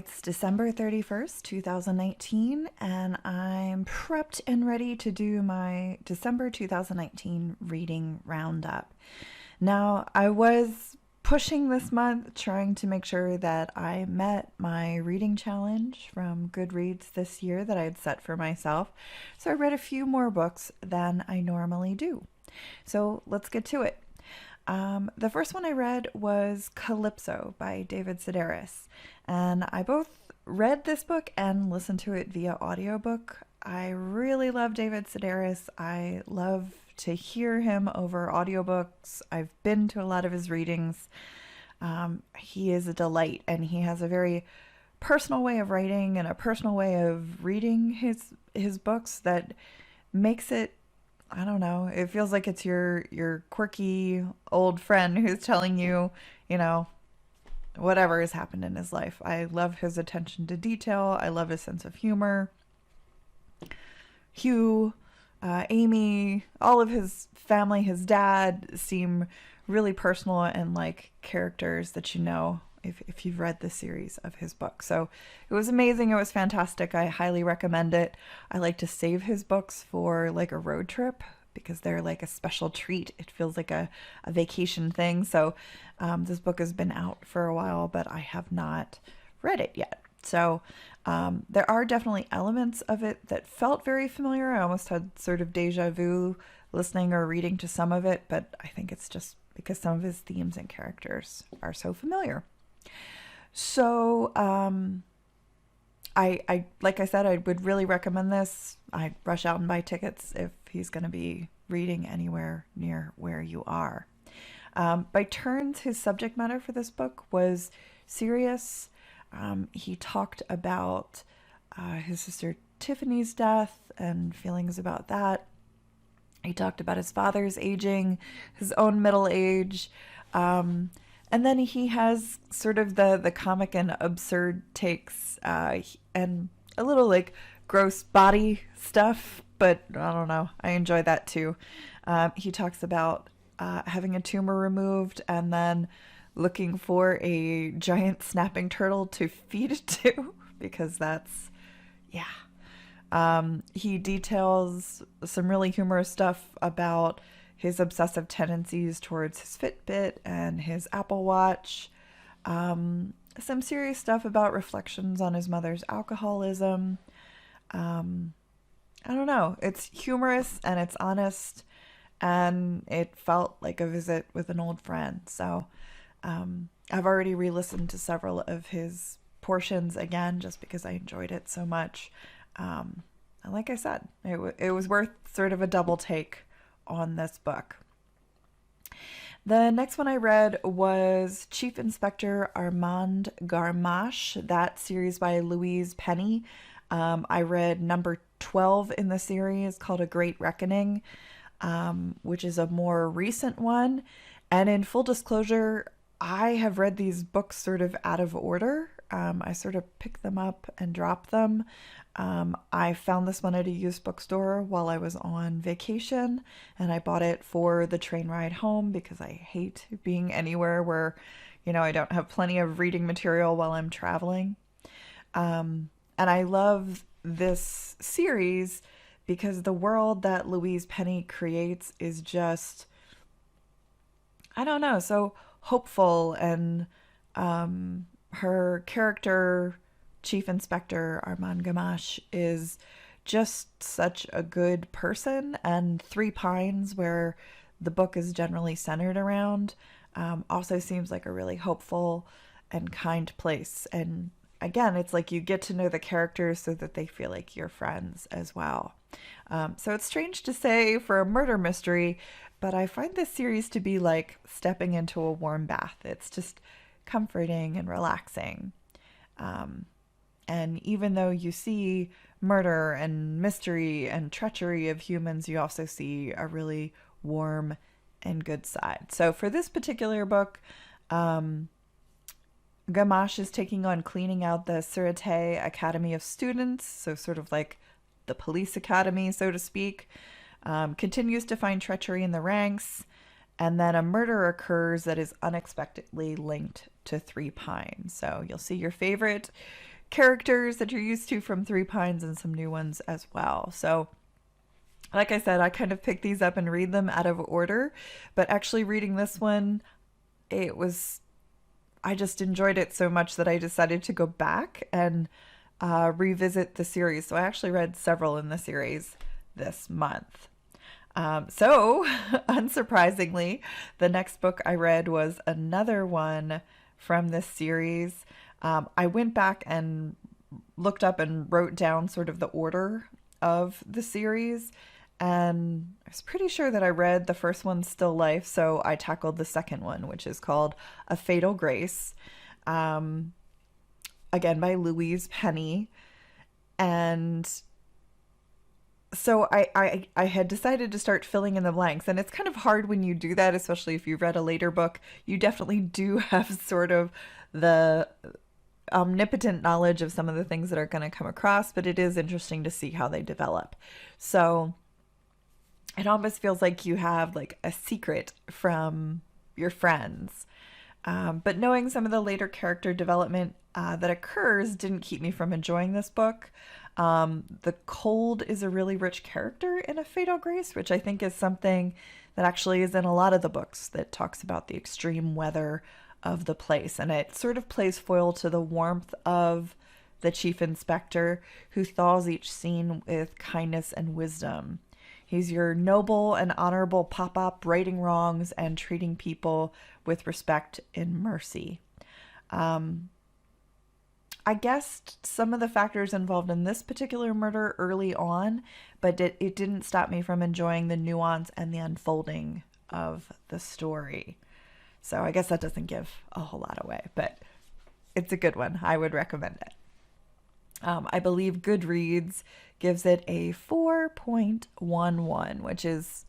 It's December 31st, 2019, and I'm prepped and ready to do my December 2019 reading roundup. Now, I was pushing this month, trying to make sure that I met my reading challenge from Goodreads this year that I had set for myself, so I read a few more books than I normally do. So let's get to it. The first one I read was Calypso by David Sedaris, and I both read this book and listened to it via audiobook. I really love David Sedaris. I love to hear him over audiobooks. I've been to a lot of his readings. He is a delight, and he has a very personal way of writing and a personal way of reading his books that makes it, I don't know, it feels like it's your quirky old friend who's telling you, whatever has happened in his life. I love his attention to detail. I love his sense of humor. Hugh, Amy, all of his family, his dad seem really personal and like characters that you know if you've read the series of his books. So it was amazing. It was fantastic. I highly recommend it. I like to save his books for like a road trip because they're like a special treat. It feels like a vacation thing. So this book has been out for a while, but I have not read it yet. So there are definitely elements of it that felt very familiar. I almost had sort of deja vu listening or reading to some of it, but I think it's just because some of his themes and characters are so familiar. So I like I said, I would really recommend this. I'd rush out and buy tickets if he's going to be reading anywhere near where you are. By turns, his subject matter for this book was serious. He talked about his sister Tiffany's death and feelings about that. He talked about his father's aging, his own middle age. And then he has sort of the comic and absurd takes and a little like gross body stuff, but I don't know. I enjoy that too. He talks about having a tumor removed and then looking for a giant snapping turtle to feed it to because that's, yeah. He details some really humorous stuff about his obsessive tendencies towards his Fitbit and his Apple Watch. Some serious stuff about reflections on his mother's alcoholism. I don't know. It's humorous and it's honest, and it felt like a visit with an old friend. So I've already re-listened to several of his portions again just because I enjoyed it so much. And like I said, it was worth sort of a double take on this book. The next one I read was Chief Inspector Armand Garmache, that series by Louise Penny. I read number 12 in the series called A Great Reckoning, which is a more recent one. And in full disclosure, I have read these books sort of out of order. I sort of pick them up and drop them. I found this one at a used bookstore while I was on vacation, and I bought it for the train ride home because I hate being anywhere where, I don't have plenty of reading material while I'm traveling. And I love this series because the world that Louise Penny creates is just, I don't know, so hopeful, and her character, Chief Inspector Armand Gamache, is just such a good person, and Three Pines, where the book is generally centered around, also seems like a really hopeful and kind place. And again, it's like you get to know the characters so that they feel like you're friends as well. So it's strange to say for a murder mystery, but I find this series to be like stepping into a warm bath. It's just comforting and relaxing. And even though you see murder and mystery and treachery of humans, you also see a really warm and good side. So for this particular book, Gamache is taking on cleaning out the Sûreté Academy of Students, so sort of like the police academy, so to speak. Continues to find treachery in the ranks, and then a murder occurs that is unexpectedly linked to Three Pines. So you'll see your favorite characters that you're used to from Three Pines and some new ones as well. So, like I said, I kind of pick these up and read them out of order, but actually reading this one, it was, I just enjoyed it so much that I decided to go back and revisit the series. So I actually read several in the series this month. So, unsurprisingly, the next book I read was another one from this series. I went back and looked up and wrote down sort of the order of the series, and I was pretty sure that I read the first one, Still Life, so I tackled the second one, which is called A Fatal Grace, again by Louise Penny. And so I had decided to start filling in the blanks, and it's kind of hard when you do that, especially if you've read a later book. You definitely do have sort of the omnipotent knowledge of some of the things that are going to come across, but it is interesting to see how they develop. So it almost feels like you have like a secret from your friends. But knowing some of the later character development that occurs didn't keep me from enjoying this book. The cold is a really rich character in A Fatal Grace, which I think is something that actually is in a lot of the books that talks about the extreme weather of the place. And it sort of plays foil to the warmth of the chief inspector, who thaws each scene with kindness and wisdom. He's your noble and honorable pop-up, righting wrongs and treating people with respect and mercy. I guessed some of the factors involved in this particular murder early on, but it didn't stop me from enjoying the nuance and the unfolding of the story. So I guess that doesn't give a whole lot away, but it's a good one. I would recommend it. I believe Goodreads gives it a 4.11, which is,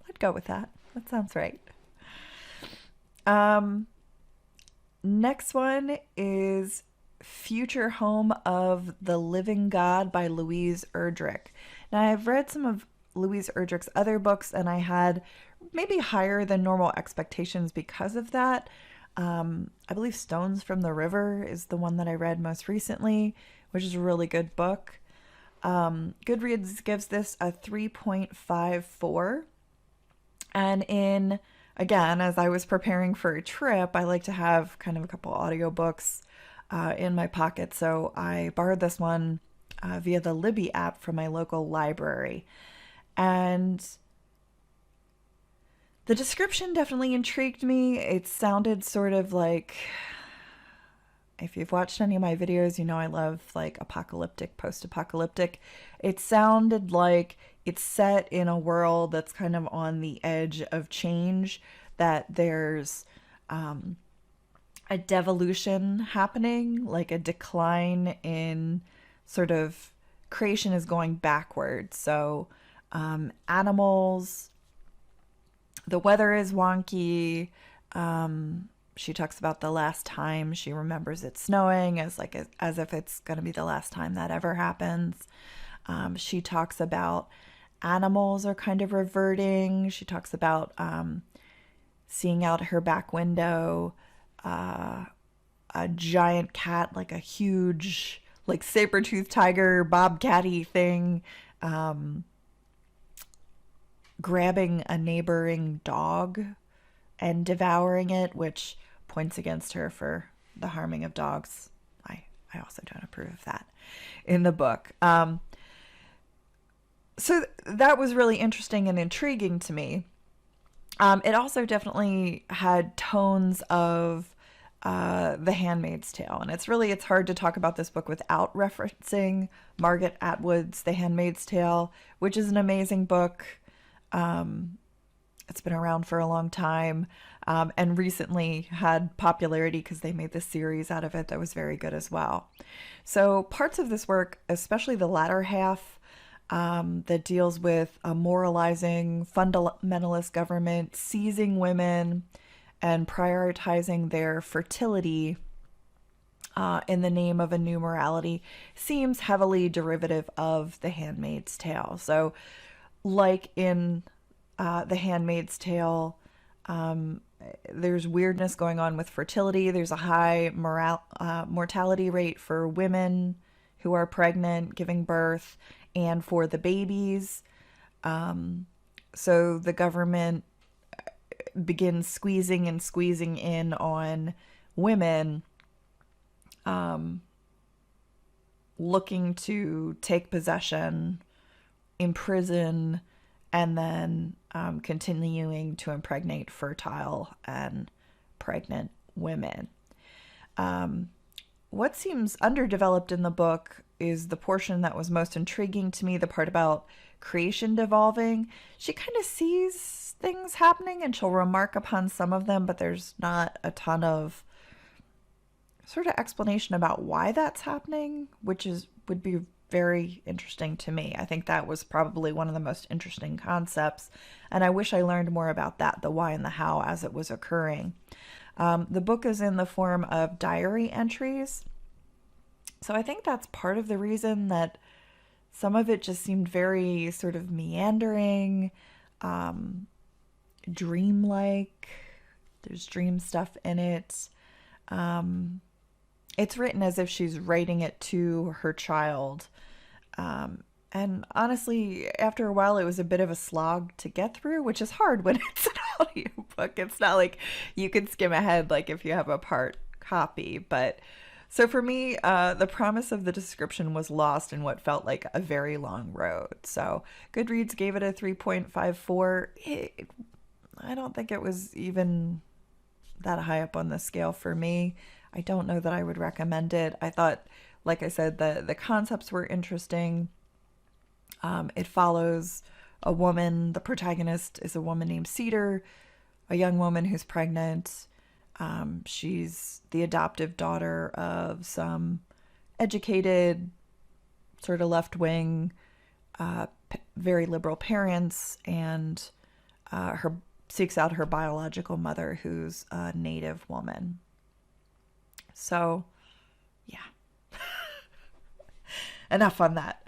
I'd go with that. That sounds right. Next one is Future Home of the Living God by Louise Erdrich. Now, I've read some of Louise Erdrich's other books, and I had maybe higher than normal expectations because of that. I believe Stones from the River is the one that I read most recently, which is a really good book. Goodreads gives this a 3.54. And again, as I was preparing for a trip, I like to have kind of a couple audiobooks in my pocket. So I borrowed this one via the Libby app from my local library. And the description definitely intrigued me. It sounded sort of like, if you've watched any of my videos, you know I love like apocalyptic, post-apocalyptic. It sounded like it's set in a world that's kind of on the edge of change, that there's a devolution happening, like a decline in sort of creation is going backwards. So animals, the weather is wonky. She talks about the last time she remembers it snowing as if it's going to be the last time that ever happens. She talks about animals are kind of reverting. She talks about seeing out her back window a giant cat, like a huge, like saber-toothed tiger, bobcat-y thing, grabbing a neighboring dog and devouring it, which points against her for the harming of dogs. I also don't approve of that in the book. So that was really interesting and intriguing to me. It also definitely had tones of The Handmaid's Tale. And it's hard to talk about this book without referencing Margaret Atwood's The Handmaid's Tale, which is an amazing book. It's been around for a long time, and recently had popularity because they made this series out of it that was very good as well. So parts of this work, especially the latter half, that deals with a moralizing fundamentalist government seizing women and prioritizing their fertility in the name of a new morality, seems heavily derivative of The Handmaid's Tale. So like in The Handmaid's Tale, There's weirdness going on with fertility. There's a high mortality rate for women who are pregnant, giving birth, and for the babies. So the government begins squeezing and squeezing in on women, looking to take possession, imprison, and then continuing to impregnate fertile and pregnant women. What seems underdeveloped in the book is the portion that was most intriguing to me, the part about creation devolving. She kind of sees things happening and she'll remark upon some of them, but there's not a ton of sort of explanation about why that's happening, which would be very interesting to me. I think that was probably one of the most interesting concepts, and I wish I learned more about that, the why and the how, as it was occurring. The book is in the form of diary entries, so I think that's part of the reason that some of it just seemed very sort of meandering, dreamlike. There's dream stuff in it. It's written as if she's writing it to her child. And honestly, after a while, it was a bit of a slog to get through, which is hard when it's an audiobook. It's not like you can skim ahead like if you have a part copy. But so for me, the promise of the description was lost in what felt like a very long road. So Goodreads gave it a 3.54. I don't think it was even that high up on the scale for me. I don't know that I would recommend it. I thought, like I said, the concepts were interesting. It follows a woman. The protagonist is a woman named Cedar, a young woman who's pregnant. She's the adoptive daughter of some educated, sort of left-wing, very liberal parents, and her seeks out her biological mother, who's a Native woman. So, yeah. Enough on that.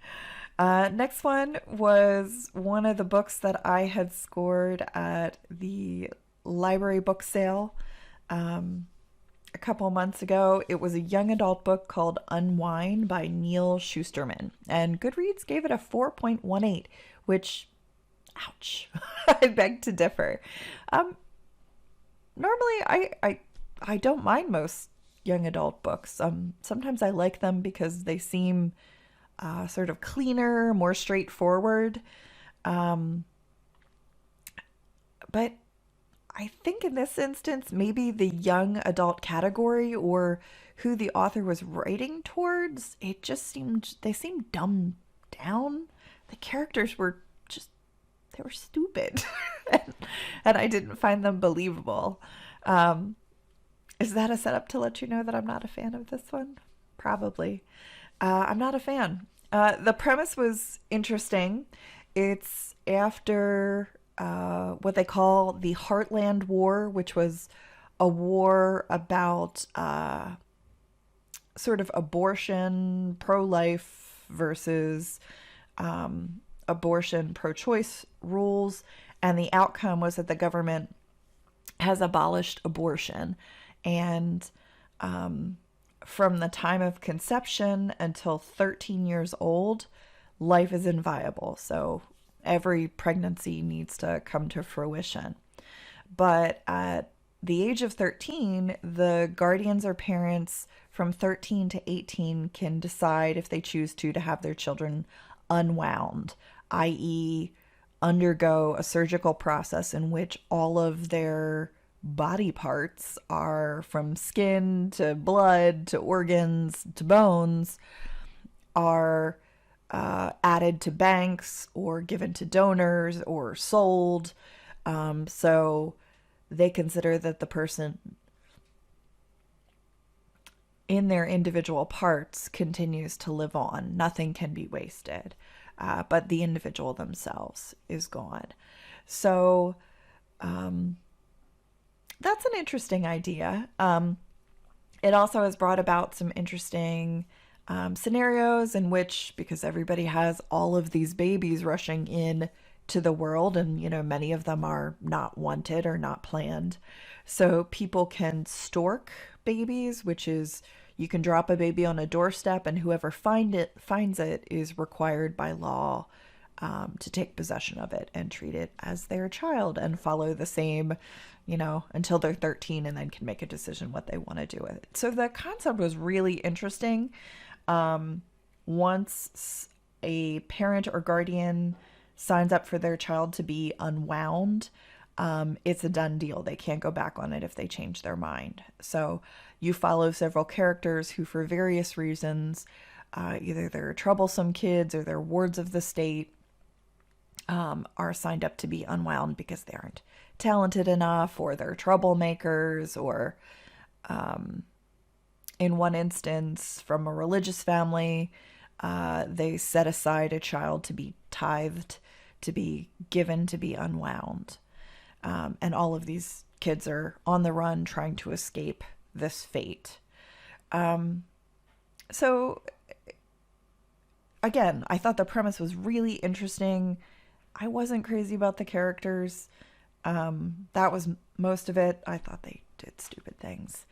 Next one was one of the books that I had scored at the library book sale a couple months ago. It was a young adult book called Unwind by Neal Shusterman. And Goodreads gave it a 4.18, which, ouch, I beg to differ. Normally, I don't mind most young adult books. Sometimes I like them because they seem sort of cleaner, more straightforward. But I think in this instance, maybe the young adult category or who the author was writing towards, they seemed dumbed down. The characters were they were stupid. and I didn't find them believable. Is that a setup to let you know that I'm not a fan of this one? Probably. I'm not a fan. The premise was interesting. It's after what they call the Heartland War, which was a war about sort of abortion, pro-life versus abortion, pro-choice rules. And the outcome was that the government has abolished abortion. And from the time of conception until 13 years old, life is inviolable. So every pregnancy needs to come to fruition. But at the age of 13, the guardians or parents from 13 to 18 can decide if they choose to have their children unwound, i.e., undergo a surgical process in which all of their body parts are, from skin to blood to organs to bones, are added to banks or given to donors or sold. So they consider that the person in their individual parts continues to live on. Nothing can be wasted, but the individual themselves is gone. So that's an interesting idea. It also has brought about some interesting scenarios in which, because everybody has all of these babies rushing in to the world, and many of them are not wanted or not planned. So people can stork babies, which is you can drop a baby on a doorstep, and whoever finds it is required by law to take possession of it and treat it as their child and follow the same, until they're 13, and then can make a decision what they want to do with it. So the concept was really interesting. Once a parent or guardian signs up for their child to be unwound, it's a done deal. They can't go back on it if they change their mind. So you follow several characters who, for various reasons, either they're troublesome kids or they're wards of the state, are signed up to be unwound because they aren't talented enough, or they're troublemakers, or in one instance, from a religious family, they set aside a child to be tithed, to be given to be unwound. And all of these kids are on the run trying to escape this fate. So, again, I thought the premise was really interesting. I wasn't crazy about the characters. That was most of it. I thought they did stupid things.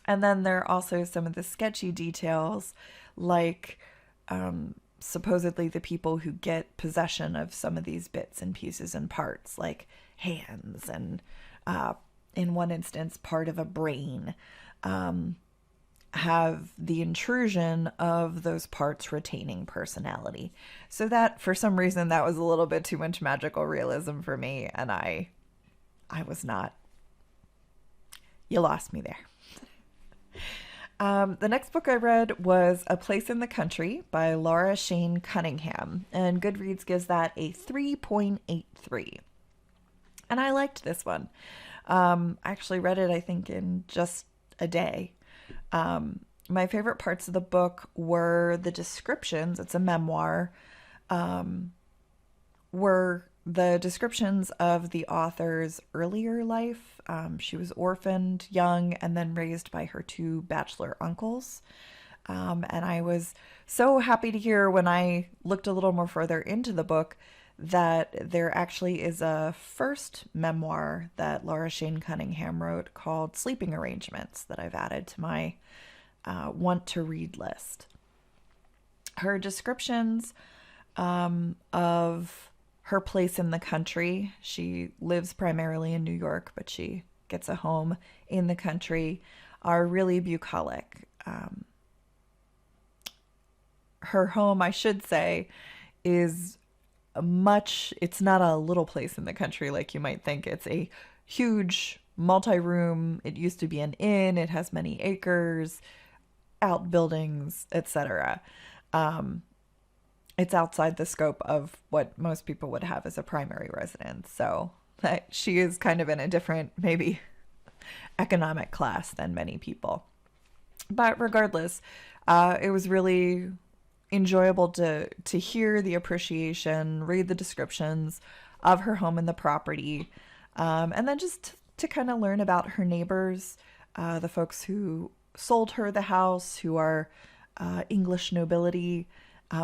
And then there are also some of the sketchy details, like supposedly the people who get possession of some of these bits and pieces and parts, like hands and, in one instance, part of a brain, have the intrusion of those parts retaining personality. So that, for some reason, that was a little bit too much magical realism for me, and I was not. You lost me there. The next book I read was A Place in the Country by Shaine Cunningham, and Goodreads gives that a 3.83. And I liked this one. I actually read it, I think, in just a day. My favorite parts of the book were the descriptions. It's a memoir. Were the descriptions of the author's earlier life. She was orphaned young and then raised by her two bachelor uncles. And I was so happy to hear when I looked a little more further into the book that there actually is a first memoir that Shaine Cunningham wrote called Sleeping Arrangements that I've added to my want to read list. Her descriptions of her place in the country. She lives primarily in New York, but she gets a home in the country, are really bucolic. Her home, I should say, is it's not a little place in the country like you might think. It's a huge multi-room. It used to be an inn. It has many acres, outbuildings, etc. It's outside the scope of what most people would have as a primary residence. So that she is kind of in a different, maybe, economic class than many people. But regardless, it was really enjoyable to hear the appreciation, read the descriptions of her home and the property, and then just to kind of learn about her neighbors, the folks who sold her the house, who are English nobility,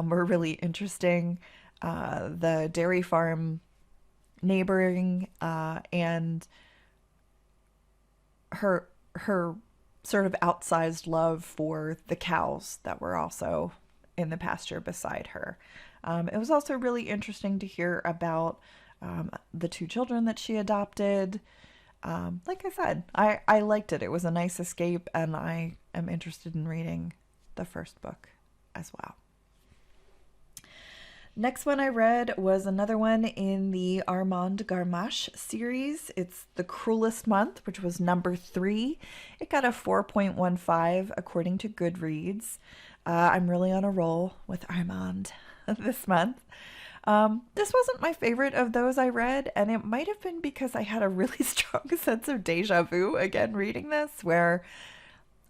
were really interesting. The dairy farm neighboring, and her sort of outsized love for the cows that were also in the pasture beside her. It was also really interesting to hear about the two children that she adopted. Like I said, I liked it. It was a nice escape, and I am interested in reading the first book as well. Next one I read was another one in the Armand Garmache series. It's The Cruelest Month, which was number 3. It got a 4.15 according to Goodreads. I'm really on a roll with Armand this month. This wasn't my favorite of those I read, and it might have been because I had a really strong sense of deja vu again reading this, where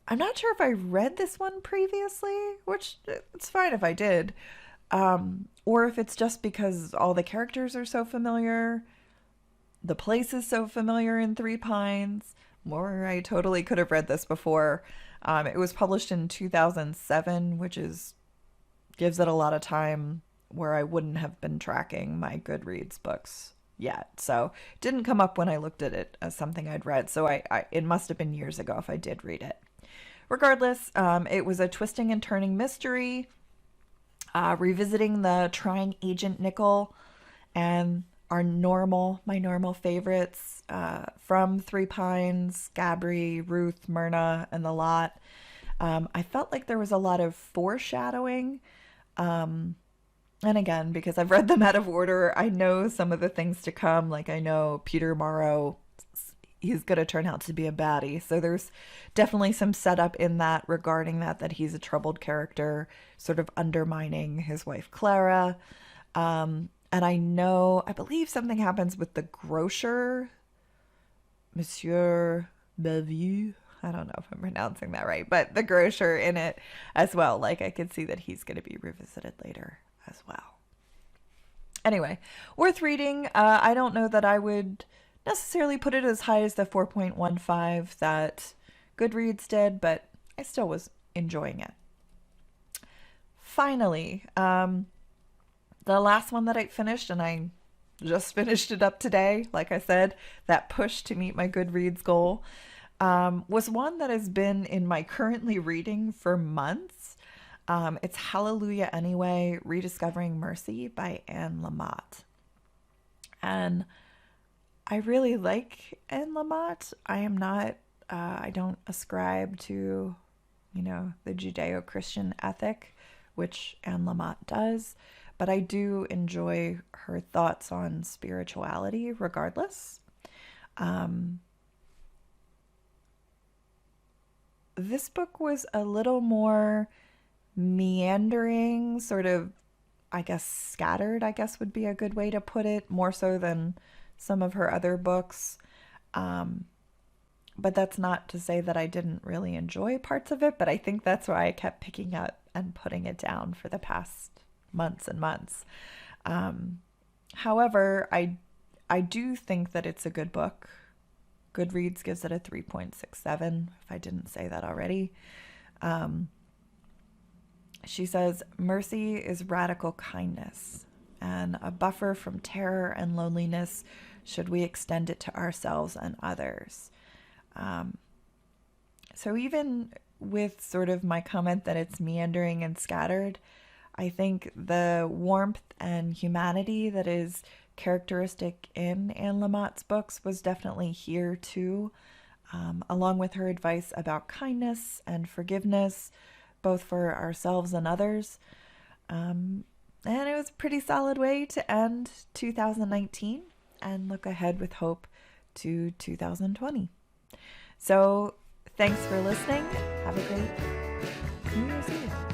I'm not sure if I read this one previously, which it's fine if I did. Or if it's just because all the characters are so familiar, the place is so familiar in Three Pines, or I totally could have read this before. It was published in 2007, which gives it a lot of time where I wouldn't have been tracking my Goodreads books yet. So it didn't come up when I looked at it as something I'd read. So it must have been years ago if I did read it. Regardless, it was a twisting and turning mystery, revisiting the trying Agent Nickel and my normal favorites from Three Pines, Gabri, Ruth, Myrna, and the lot. I felt like there was a lot of foreshadowing. And again, because I've read them out of order, I know some of the things to come. Like I know Peter Morrow, he's going to turn out to be a baddie. So there's definitely some setup in that regarding that he's a troubled character, sort of undermining his wife Clara. And I believe something happens with the grocer, Monsieur Bellevue. I don't know if I'm pronouncing that right, but the grocer in it as well. Like I could see that he's going to be revisited later as well. Anyway, worth reading. I don't know that I would necessarily put it as high as the 4.15 that Goodreads did, but I still was enjoying it. Finally, the last one that I finished, and I just finished it up today, like I said, that push to meet my Goodreads goal, was one that has been in my currently reading for months. It's Hallelujah Anyway, Rediscovering Mercy by Anne Lamott. And I really like Anne Lamott. I don't ascribe to, the Judeo-Christian ethic, which Anne Lamott does, but I do enjoy her thoughts on spirituality regardless. This book was a little more meandering, sort of, I guess, scattered, I guess would be a good way to put it, more so than some of her other books. But that's not to say that I didn't really enjoy parts of it, but I think that's why I kept picking up and putting it down for the past months and months. However, I do think that it's a good book. Goodreads gives it a 3.67, if I didn't say that already. She says, mercy is radical kindness and a buffer from terror and loneliness should we extend it to ourselves and others. So even with sort of my comment that it's meandering and scattered, I think the warmth and humanity that is characteristic in Anne Lamott's books was definitely here too, along with her advice about kindness and forgiveness, both for ourselves and others. And it was a pretty solid way to end 2019 and look ahead with hope to 2020. So thanks for listening. Have a great New Year's Eve.